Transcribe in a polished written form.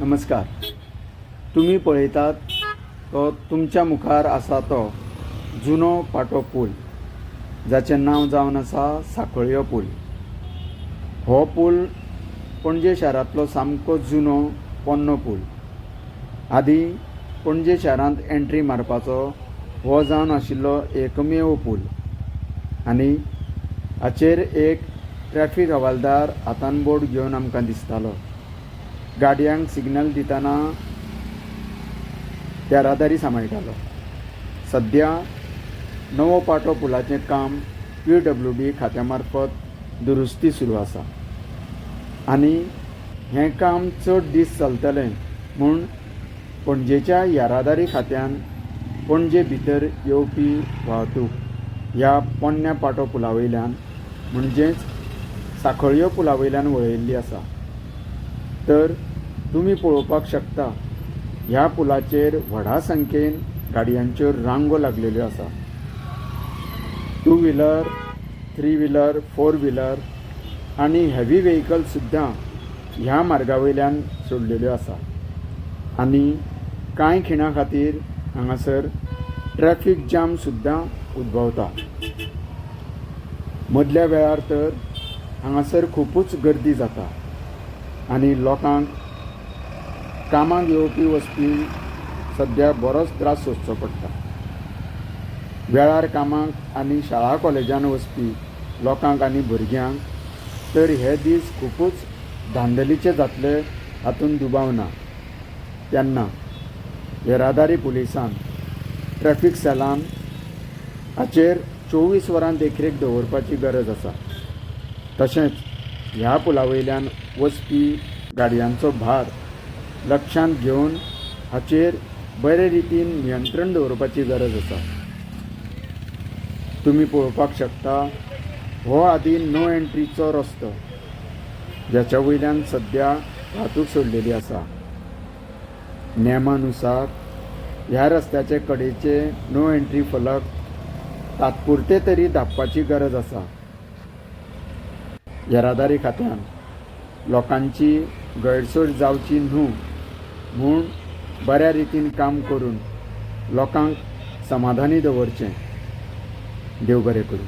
नमस्कार. तुम्ही पळयतात तो तुमच्या मुखार आसा तो जुनो पाटो पूल, जाचें नांव जावन आसा सांखळ्यो पूल. हो पूल पणजे शारांतलो सामको जुनो पोन्नो पूल. आदीं पणजे शारांत एंट्री मारपाचो हो जावन आशिल्लो एकमेव पूल आनी हाचेर एक ट्रॅफिक हवालदार हातान बोर्ड घेवन आमकां दिसतालो. गाडयांक सिग्नल दितना येरादारी सांबाळटालो. सद्या नवो पाटो पुलाचें काम PWD खात्या मार्फत दुरुस्ती सुरू आसा आनी हें काम चड दीस चलतलें म्हूण पणजेच्या येरादारी खात्यान पणजे भितर येवपी वाहतूक ह्या पोन्न्या पाटो पुला वयल्यान म्हणजेच सांखळ्यो पुला वयल्यान वळयल्ली आसा. तर तुम्ही पळोवपाक शकता ह्या पुलाचेर व्हडा संख्येन गाडयांच्यो रांगो लागलेल्यो आसा. 2 व्हिलर, 3 व्हिलर, 4 व्हिलर आनी हेवी व्हेकल सुद्दां ह्या मार्गा वयल्यान सोडलेल्यो आसा आनी कांय खिणां खातीर हांगासर ट्रॅफिक जाम सुद्दां उद्भवता. मदल्या वेळार तर हांगासर खुबूच गर्दी जाता आनी लोकांक कामाक येवपी वचपी सद्या बरोच त्रास सोंसचो पडटा. वेळार कामाक आनी शाळा कॉलेजांत वचपी लोकांक आनी भुरग्यांक तर हे दीस खुबूच धांदलीचे जातले हातूंत दुबाव ना. तेन्ना येरादारी पुलिसान ट्रॅफिक सेलान हाचेर 24 वरां देखरेख दवरपाची गरज आसा. तशेंच ह्या पुला वयल्यान वचपी गाडयांचो भार लक्षांत घेवन हाचेर बरे रितीन नियंत्रण दवरपाची गरज आसा. तुम्ही पळोवपाक शकता हो आदीं नो एंट्रीचो रस्तो जाच्या वयल्यान सद्या वाहतूक सोडलेली आसा. नेमानुसार ह्या रस्त्याचे कडेचे नो एंट्री फलक तात्पुरते तरी धापपाची गरज आसा. येरादारी खात्यान लोकांची गैरसोय जावची न्हू म्हूण बऱ्या रितीन काम करून लोकांक समाधानी दवरचें. देव बरें करूं.